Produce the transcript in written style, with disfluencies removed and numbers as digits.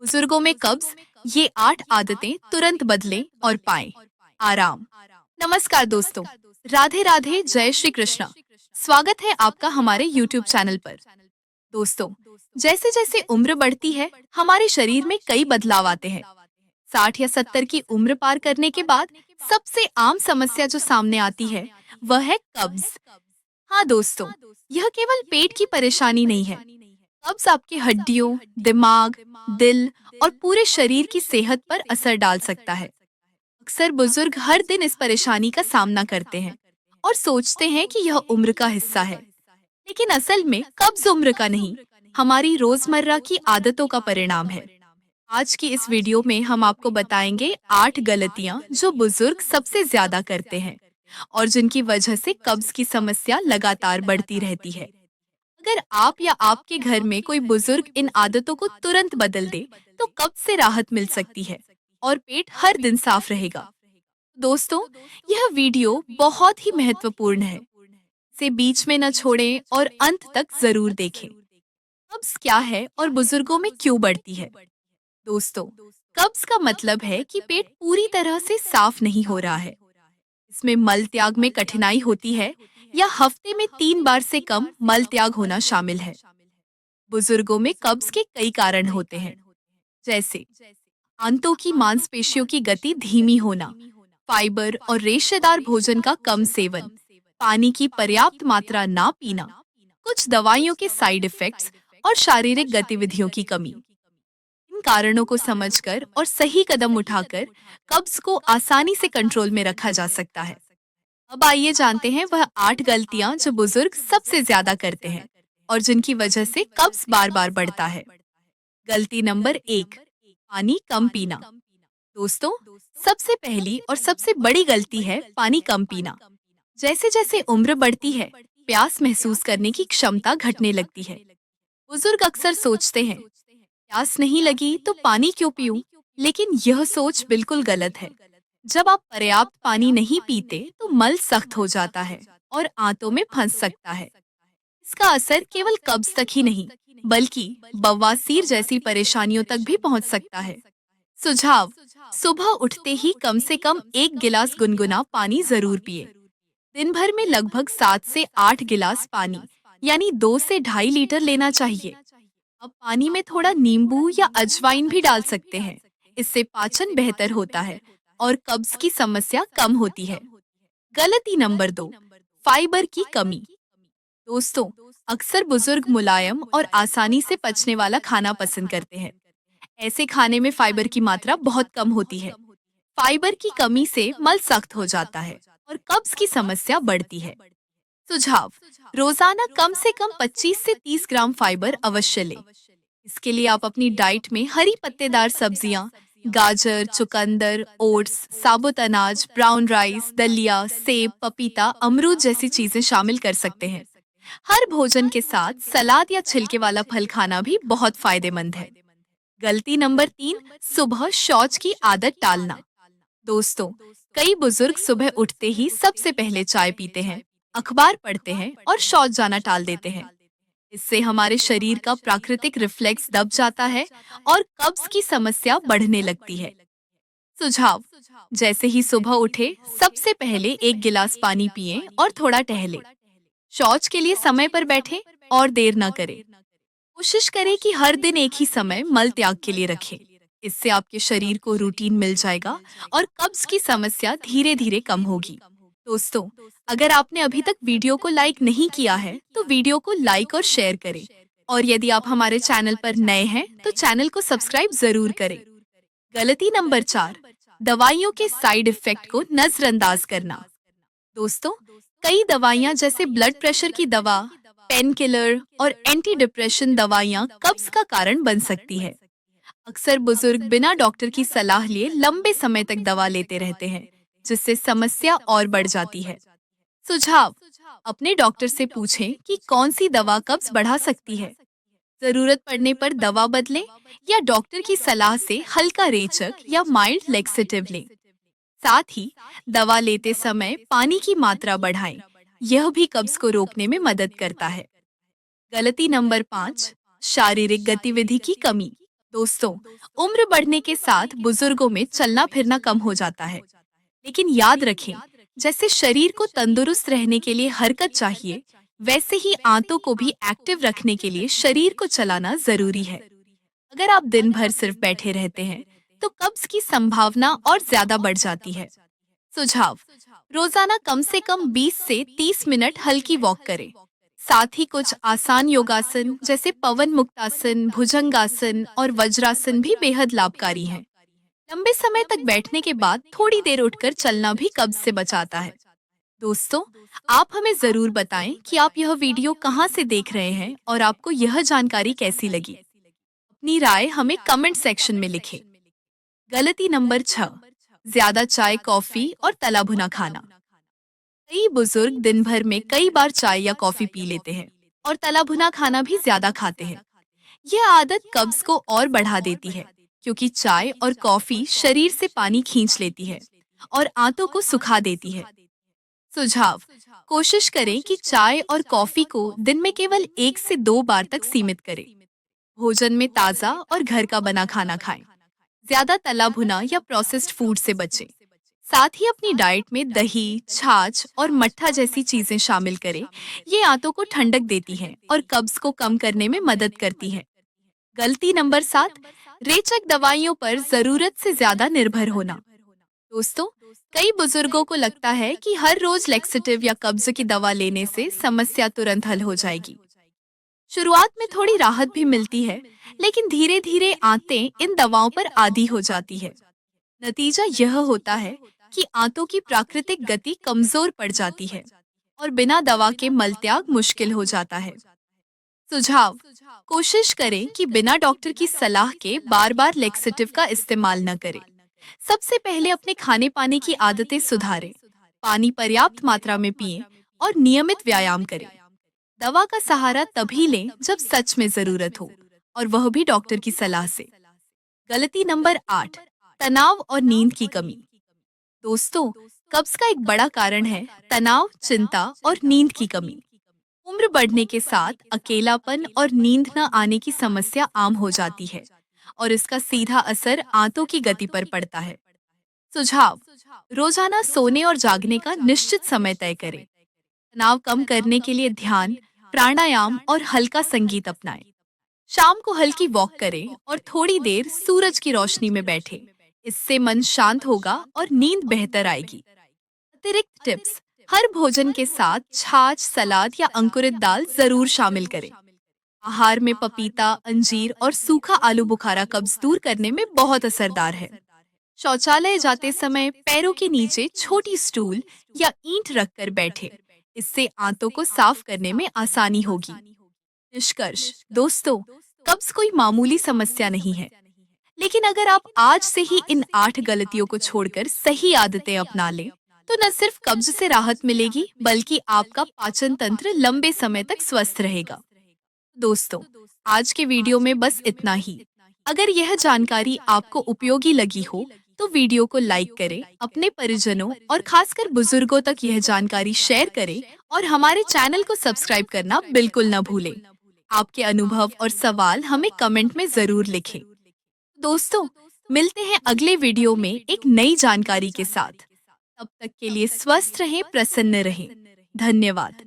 बुजुर्गों में कब्ज, ये 8 आदतें तुरंत बदलें और पाएं आराम। नमस्कार दोस्तों, राधे राधे, जय श्री कृष्णा। स्वागत है आपका हमारे YouTube चैनल पर। दोस्तों, जैसे जैसे उम्र बढ़ती है, हमारे शरीर में कई बदलाव आते हैं। 60 या 70 की उम्र पार करने के बाद सबसे आम समस्या जो सामने आती है, वह है कब्ज। हाँ दोस्तों, यह केवल पेट की परेशानी नहीं है। कब्ज आपकी हड्डियों, दिमाग, दिल और पूरे शरीर की सेहत पर असर डाल सकता है। अक्सर बुजुर्ग हर दिन इस परेशानी का सामना करते हैं और सोचते हैं कि यह उम्र का हिस्सा है। लेकिन असल में कब्ज उम्र का नहीं, हमारी रोजमर्रा की आदतों का परिणाम है। आज की इस वीडियो में हम आपको बताएंगे 8 गलतियां जो बुजुर्ग सबसे ज्यादा करते हैं और जिनकी वजह से कब्ज की समस्या लगातार बढ़ती रहती है। अगर आप या आपके घर में कोई बुजुर्ग इन आदतों को तुरंत बदल दे, तो कब्ज से राहत मिल सकती है और पेट हर दिन साफ रहेगा। दोस्तों, यह वीडियो बहुत ही महत्वपूर्ण है। इसे बीच में न छोड़ें और अंत तक जरूर देखें। कब्ज क्या है और बुजुर्गों में क्यों बढ़ती है? दोस्तों, कब्ज का मतलब है कि पेट पूरी तरह से साफ नहीं हो रहा है। इसमें मल त्याग में कठिनाई होती है या हफ्ते में 3 बार से कम मल त्याग होना शामिल है। बुजुर्गों में कब्ज के कई कारण होते हैं, जैसे आंतों की मांसपेशियों की गति धीमी होना, फाइबर और रेशेदार भोजन का कम सेवन, पानी की पर्याप्त मात्रा ना पीना, कुछ दवाइयों के साइड इफेक्ट्स और शारीरिक गतिविधियों की कमी। इन कारणों को समझकर और सही कदम उठाकर कब्ज को आसानी से कंट्रोल में रखा जा सकता है। अब आइए जानते हैं वह 8 गलतियां जो बुजुर्ग सबसे ज्यादा करते हैं और जिनकी वजह से कब्ज बार बार बढ़ता है। गलती नंबर 1, पानी कम पीना। दोस्तों, सबसे पहली और सबसे बड़ी गलती है पानी कम पीना। जैसे जैसे उम्र बढ़ती है, प्यास महसूस करने की क्षमता घटने लगती है। बुजुर्ग अक्सर सोचते हैं, प्यास नहीं लगी तो पानी क्यों पीऊं? लेकिन यह सोच बिल्कुल गलत है। जब आप पर्याप्त पानी नहीं पीते, तो मल सख्त हो जाता है और आंतों में फंस सकता है। इसका असर केवल कब्ज तक ही नहीं, बल्कि बवासीर जैसी परेशानियों तक भी पहुंच सकता है। सुझाव: सुबह उठते ही कम से कम 1 गिलास गुनगुना पानी जरूर पिए। दिन भर में लगभग 7 से 8 गिलास पानी, यानी 2 से 2.5 लीटर लेना चाहिए। अब पानी में थोड़ा नींबू या अजवाइन भी डाल सकते हैं। इससे पाचन बेहतर होता है और कब्ज की समस्या कम होती है। गलती नंबर 2, फाइबर की कमी। दोस्तों, अक्सर बुजुर्ग मुलायम और आसानी से पचने वाला खाना पसंद करते हैं। ऐसे खाने में फाइबर की मात्रा बहुत कम होती है। फाइबर की कमी से मल सख्त हो जाता है और कब्ज की समस्या बढ़ती है। सुझाव: रोजाना कम से कम 25 से 30 ग्राम फाइबर अवश्य लें। इसके लिए आप अपनी डाइट में हरी पत्तेदार सब्जियां, गाजर, चुकंदर, ओट्स, साबुत अनाज, ब्राउन राइस, दलिया, सेब, पपीता, अमरूद जैसी चीजें शामिल कर सकते हैं। हर भोजन के साथ सलाद या छिलके वाला फल खाना भी बहुत फायदेमंद है। गलती नंबर 3, सुबह शौच की आदत टालना। दोस्तों, कई बुजुर्ग सुबह उठते ही सबसे पहले चाय पीते हैं, अखबार पढ़ते हैं और शौच जाना टाल देते हैं। इससे हमारे शरीर का प्राकृतिक रिफ्लेक्स दब जाता है और कब्ज की समस्या बढ़ने लगती है। सुझाव: जैसे ही सुबह उठे, सबसे पहले 1 गिलास पानी पिएं और थोड़ा टहलें। शौच के लिए समय पर बैठें और देर न करें। कोशिश करें कि हर दिन एक ही समय मल त्याग के लिए रखें। इससे आपके शरीर को रूटीन मिल जाएगा और कब्ज की समस्या धीरे धीरे कम होगी। दोस्तों, अगर आपने अभी तक वीडियो को लाइक नहीं किया है, तो वीडियो को लाइक और शेयर करें। और यदि आप हमारे चैनल पर नए हैं, तो चैनल को सब्सक्राइब जरूर करें। गलती नंबर 4, दवाइयों के साइड इफेक्ट को नजरअंदाज करना। दोस्तों, कई दवाइयां जैसे ब्लड प्रेशर की दवा, पेन किलर और एंटी डिप्रेशन दवाइयां कब्ज का कारण बन सकती है। अक्सर बुजुर्ग बिना डॉक्टर की सलाह लिए लंबे समय तक दवा लेते रहते हैं, जिससे समस्या और बढ़ जाती है। सुझाव: अपने डॉक्टर से पूछें कि कौन सी दवा कब्ज बढ़ा सकती है। जरूरत पड़ने पर दवा बदलें या डॉक्टर की सलाह से हल्का रेचक या माइल्ड लेक्सेटिव लें। साथ ही दवा लेते समय पानी की मात्रा बढ़ाएं। यह भी कब्ज को रोकने में मदद करता है। गलती नंबर 5, शारीरिक गतिविधि की कमी। दोस्तों, उम्र बढ़ने के साथ बुजुर्गों में चलना फिरना कम हो जाता है, लेकिन याद रखें, जैसे शरीर को तंदुरुस्त रहने के लिए हरकत चाहिए, वैसे ही आंतों को भी एक्टिव रखने के लिए शरीर को चलाना जरूरी है। अगर आप दिन भर सिर्फ बैठे रहते हैं, तो कब्ज की संभावना और ज्यादा बढ़ जाती है। सुझाव: रोजाना कम से कम 20 से 30 मिनट हल्की वॉक करें। साथ ही कुछ आसान योगासन जैसे पवन मुक्तासन, भुजंगासन और वज्रासन भी बेहद लाभकारी हैं। लंबे समय तक बैठने के बाद थोड़ी देर उठकर चलना भी कब्ज से बचाता है। दोस्तों, आप हमें जरूर बताएं कि आप यह वीडियो कहां से देख रहे हैं और आपको यह जानकारी कैसी लगी। अपनी राय हमें कमेंट सेक्शन में लिखें। गलती नंबर 6: ज्यादा चाय, कॉफी और तला भुना खाना। कई बुजुर्ग दिन भर में कई बार चाय या कॉफी पी लेते हैं और तला भुना खाना भी ज्यादा खाते हैं। यह आदत कब्ज को और बढ़ा देती है, क्योंकि चाय और कॉफी शरीर से पानी खींच लेती है और आंतों को सुखा देती है। सुझाव: कोशिश करें कि चाय और कॉफी को दिन में केवल 1 से 2 बार तक सीमित करें। भोजन में ताज़ा और घर का बना खाना खाएं। ज्यादा तला भुना या प्रोसेस्ड फूड से बचें। साथ ही अपनी डाइट में दही, छाछ और मट्ठा जैसी चीजें शामिल करें। ये आंतों को ठंडक देती हैं और कब्ज को कम करने में मदद करती हैं। गलती नंबर 7: रेचक दवाइयों पर जरूरत से ज्यादा निर्भर होना। दोस्तों, कई बुजुर्गों को लगता है कि हर रोज लेक्सेटिव या कब्ज की दवा लेने से समस्या तुरंत हल हो जाएगी। शुरुआत में थोड़ी राहत भी मिलती है, लेकिन धीरे धीरे आंतें इन दवाओं पर आदी हो जाती है। नतीजा यह होता है कि आंतों की प्राकृतिक गति कमजोर पड़ जाती है और बिना दवा के मलत्याग मुश्किल हो जाता है। सुझाव: कोशिश करें कि बिना डॉक्टर की सलाह के बार बार लेक्सेटिव का इस्तेमाल न करें। सबसे पहले अपने खाने पाने की आदतें सुधारें। पानी पर्याप्त मात्रा में पिएं और नियमित व्यायाम करें। दवा का सहारा तभी लें जब सच में जरूरत हो, और वह भी डॉक्टर की सलाह से। गलती नंबर 8: तनाव और नींद की कमी। दोस्तों, कब्ज का एक बड़ा कारण है तनाव, चिंता और नींद की कमी। उम्र बढ़ने के साथ अकेलापन और नींद न आने की समस्या आम हो जाती है, और इसका सीधा असर आंतों की गति पर पड़ता है। सुझाव: रोजाना सोने और जागने का निश्चित समय तय करें। तनाव कम करने के लिए ध्यान, प्राणायाम और हल्का संगीत अपनाएं। शाम को हल्की वॉक करें और थोड़ी देर सूरज की रोशनी में बैठें। इससे मन शांत होगा और नींद बेहतर आएगी। अतिरिक्त टिप्स: हर भोजन के साथ छाछ, सलाद या अंकुरित दाल जरूर शामिल करें। आहार में पपीता, अंजीर और सूखा आलू बुखारा कब्ज दूर करने में बहुत असरदार है। शौचालय जाते समय पैरों के नीचे छोटी स्टूल या ईंट रखकर बैठे। इससे आंतों को साफ करने में आसानी होगी। निष्कर्ष: दोस्तों, कब्ज कोई मामूली समस्या नहीं है, लेकिन अगर आप आज से ही इन 8 गलतियों को छोड़कर सही आदतें अपना लें, तो न सिर्फ कब्ज से राहत मिलेगी, बल्कि आपका पाचन तंत्र लंबे समय तक स्वस्थ रहेगा। दोस्तों, आज के वीडियो में बस इतना ही। अगर यह जानकारी आपको उपयोगी लगी हो, तो वीडियो को लाइक करें, अपने परिजनों और खासकर बुजुर्गों तक यह जानकारी शेयर करें और हमारे चैनल को सब्सक्राइब करना बिल्कुल न भूलें। आपके अनुभव और सवाल हमें कमेंट में जरूर लिखें। दोस्तों, मिलते हैं अगले वीडियो में एक नई जानकारी के साथ। तब तक के लिए स्वस्थ रहें, प्रसन्न रहें। धन्यवाद।